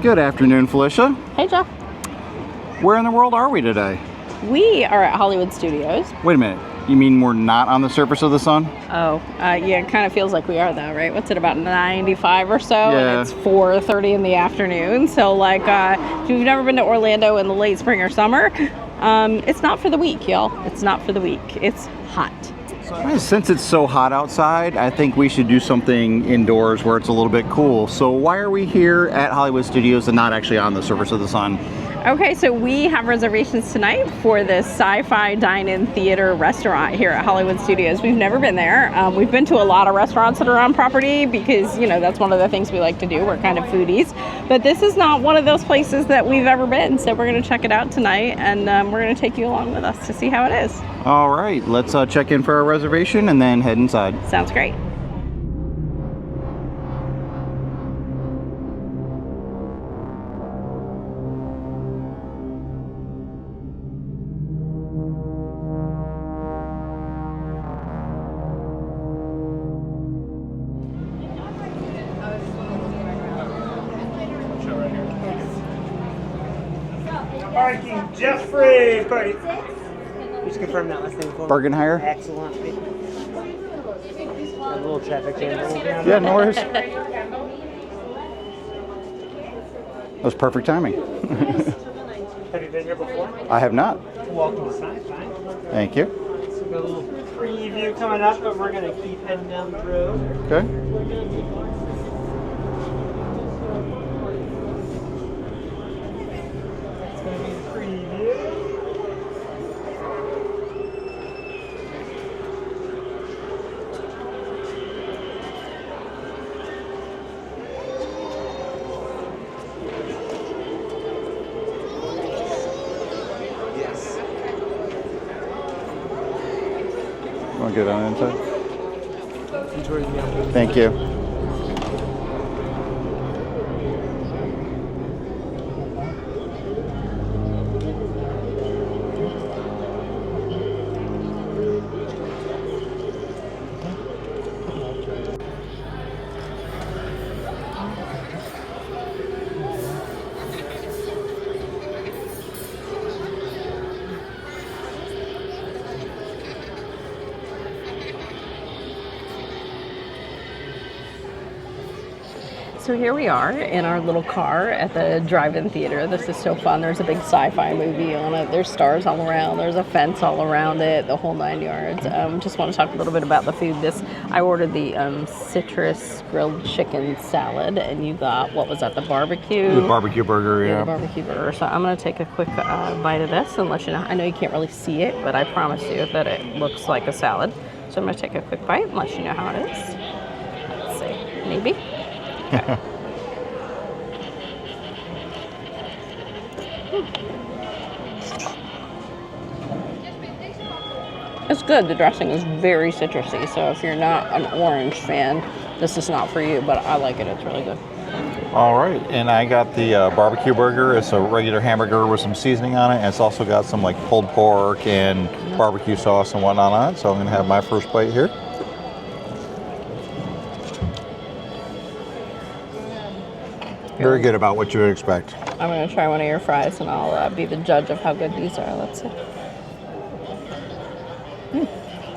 Good afternoon, Felicia. Hey, Jeff. Where in the world are we today? We are at Hollywood Studios. Wait a minute. You mean we're not on the surface of the sun? Oh, yeah, it kind of feels like we are, though, right? What's it, about 95 or so? Yeah. And it's 4:30 in the afternoon. So, like, if you've never been to Orlando in the late spring or summer, it's not for the weak, y'all. It's not for the weak. It's hot. Since it's so hot outside, I think we should do something indoors where it's a little bit cool. So why are we here at Hollywood Studios and not actually on the surface of the sun? Okay, so we have reservations tonight for the Sci-Fi Dine-In Theater restaurant here at Hollywood Studios. We've never been there. We've been to a lot of restaurants that are on property because, you know, that's one of the things we like to do. We're kind of foodies. But this is not one of those places that we've ever been. So we're going to check it out tonight, and we're going to take you along with us to see how it is. All right, let's check in for our reservation and then head inside. Sounds great. Parking Jeffrey. Party. Just confirm that last name for me. Bergenhire? Excellent. A little traffic jam. Yeah, no worries. That was perfect timing. Have you been here before? I have not. Welcome to Sci-Fi. Thank you. So we've got a little preview coming up, but we're going to keep heading down the road. Okay. It's going to be the preview. Yes. Want to get on inside? Enjoy the meal. Thank you. So here we are in our little car at the drive-in theater. This is so fun. There's a big sci-fi movie on it. There's stars all around. There's a fence all around it, the whole 9 yards. Just want to talk a little bit about the food. I ordered the citrus grilled chicken salad, and you got, what was that, the barbecue? The barbecue burger, yeah. The barbecue burger. So I'm going to take a quick bite of this and let you know. I know you can't really see it, but I promise you that it looks like a salad. So I'm going to take a quick bite and let you know how it is. Let's see. Maybe. Okay. It's good. The dressing is very citrusy, so if you're not an orange fan, this is not for you, but I like it. It's really good. All right, and I got the barbecue burger. It's a regular hamburger with some seasoning on it, and it's also got some like pulled pork and barbecue sauce and whatnot on it. So I'm going to have my first bite here. Very good, about what you would expect. I'm going to try one of your fries, and I'll be the judge of how good these are. Let's see.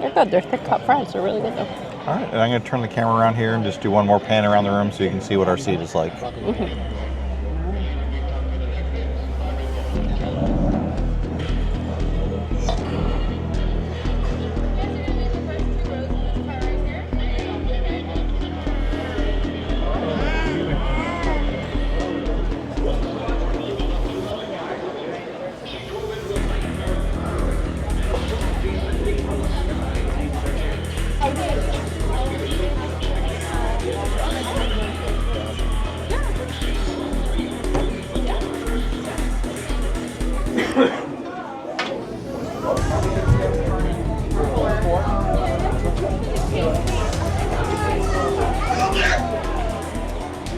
They're good. They're thick cut fries. They're really good, though. All right, and I'm going to turn the camera around here and just do one more pan around the room so you can see what our seat is like.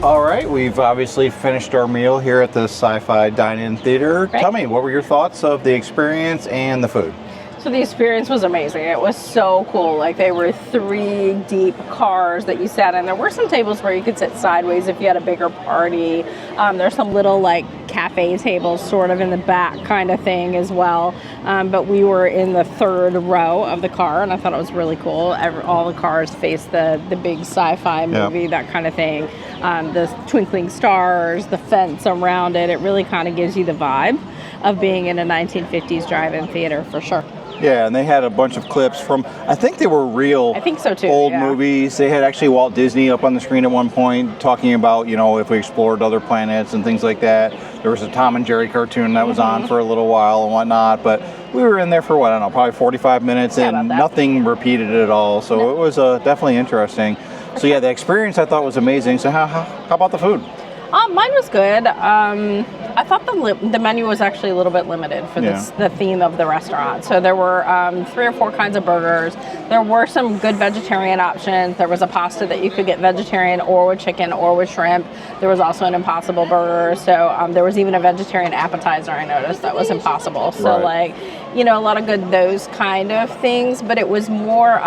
All right, we've obviously finished our meal here at the Sci-Fi Dine-In Theater. Right. Tell me, what were your thoughts of the experience and the food? So the experience was amazing. It was so cool. Like, they were 3 deep cars that you sat in. There were some tables where you could sit sideways if you had a bigger party. There's some little like cafe tables sort of in the back kind of thing as well. But we were in the 3rd row of the car, and I thought it was really cool. All the cars face the big sci-fi movie, that kind of thing. The twinkling stars, the fence around it. It really kind of gives you the vibe of being in a 1950s drive-in theater for sure. Yeah, and they had a bunch of clips from, I think they were real I think so too, old yeah. movies. They had actually Walt Disney up on the screen at one point talking about, you know, if we explored other planets and things like that. There was a Tom and Jerry cartoon that was on for a little while and whatnot, but we were in there for, what, I don't know, probably 45 minutes and nothing repeated at all. So it was definitely interesting. So yeah, the experience I thought was amazing. So how about the food? Mine was good. I thought the menu was actually a little bit limited for the theme of the restaurant. So there were 3 or 4 kinds of burgers. There were some good vegetarian options. There was a pasta that you could get vegetarian or with chicken or with shrimp. There was also an Impossible burger. So there was even a vegetarian appetizer I noticed that was Impossible. So like, you know, a lot of good those kind of things. But it was more,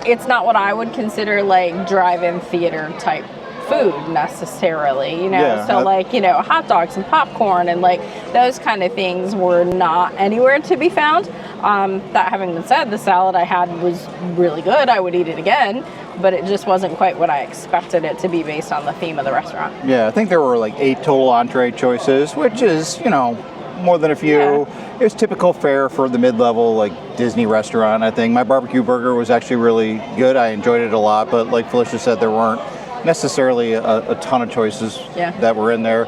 it's not what I would consider like drive-in theater type food necessarily, you know. So like, you know, hot dogs and popcorn and like those kind of things were not anywhere to be found. That having been said, the salad I had was really good. I would eat it again, but it just wasn't quite what I expected it to be based on the theme of the restaurant. Yeah, I think there were like 8 total entree choices, which is, you know, more than a few. Yeah. It was typical fare for the mid-level like Disney restaurant, I think. My barbecue burger was actually really good. I enjoyed it a lot, but like Felicia said, there weren't necessarily a ton of choices that were in there.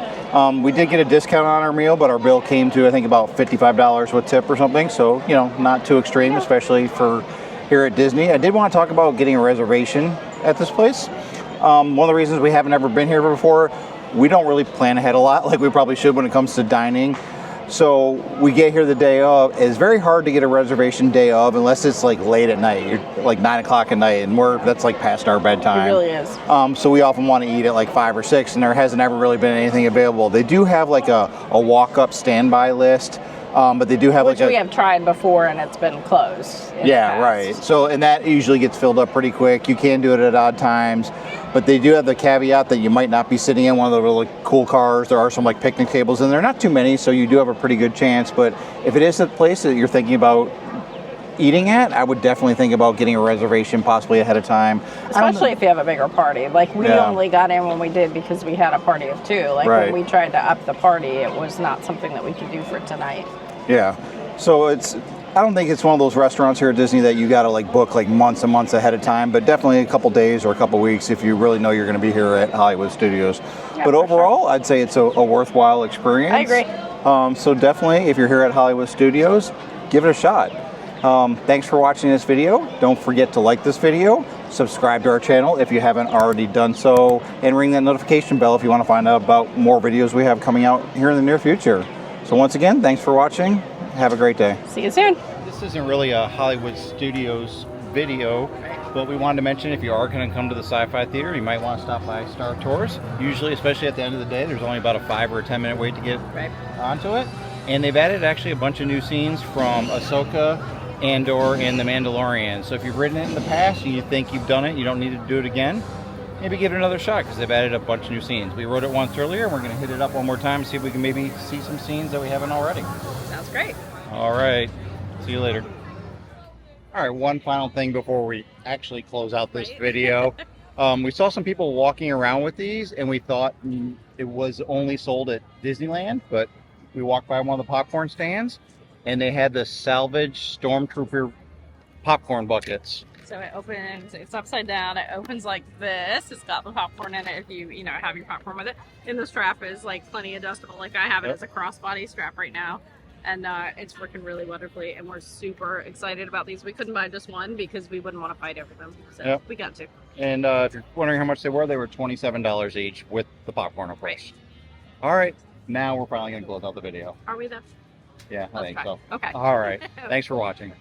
We did get a discount on our meal, but our bill came to, I think, about $55 with tip or something. So, you know, not too extreme, especially for here at Disney. I did want to talk about getting a reservation at this place. One of the reasons we haven't ever been here before, we don't really plan ahead a lot like we probably should when it comes to dining. So we get here the day of. It's very hard to get a reservation day of unless it's like late at night. You're like 9 o'clock at night, and that's like past our bedtime. It really is. So we often want to eat at like 5 or 6, and there hasn't ever really been anything available. They do have like a walk-up standby list, but they do have which we have tried before, and it's been closed. Yeah, right. So, and that usually gets filled up pretty quick. You can do it at odd times. But they do have the caveat that you might not be sitting in one of the really cool cars. There are some like picnic tables in there, not too many, so you do have a pretty good chance. But if it is a place that you're thinking about eating at, I would definitely think about getting a reservation possibly ahead of time. Especially if you have a bigger party. Like we only got in when we did because we had a party of 2. Like when we tried to up the party, it was not something that we could do for tonight. Yeah. So I don't think it's one of those restaurants here at Disney that you got to like book like months and months ahead of time, but definitely a couple days or a couple weeks if you really know you're going to be here at Hollywood Studios. Yeah, but overall, I'd say it's a worthwhile experience. I agree. So definitely, if you're here at Hollywood Studios, give it a shot. Thanks for watching this video. Don't forget to like this video, subscribe to our channel if you haven't already done so, and ring that notification bell if you want to find out about more videos we have coming out here in the near future. So once again, thanks for watching. Have a great day. See you soon. This isn't really a Hollywood Studios video, but we wanted to mention if you are going to come to the Sci-Fi Theater, you might want to stop by Star Tours. Usually, especially at the end of the day, there's only about a 5 or 10 minute wait to get onto it. And they've added actually a bunch of new scenes from Ahsoka, Andor, and The Mandalorian. So if you've ridden it in the past and you think you've done it, you don't need to do it again, maybe give it another shot because they've added a bunch of new scenes. We rode it once earlier, and we're going to hit it up one more time and see if we can maybe see some scenes that we haven't already. Sounds great. All right. See you later. All right, one final thing before we actually close out this video. We saw some people walking around with these, and we thought it was only sold at Disneyland, but we walked by one of the popcorn stands, and they had the salvage Stormtrooper popcorn buckets. So it opens, it's upside down, it opens like this. It's got the popcorn in it if you have your popcorn with it. And the strap is like plenty adjustable. Like I have it as a crossbody strap right now. And it's working really wonderfully, and we're super excited about these. We couldn't buy just one because we wouldn't want to fight over them, so we got to. And if you're wondering how much they were $27 each with the popcorn, of course. All right, now we're finally going to close out the video. Are we though? Yeah, I think so. Okay. All right, thanks for watching.6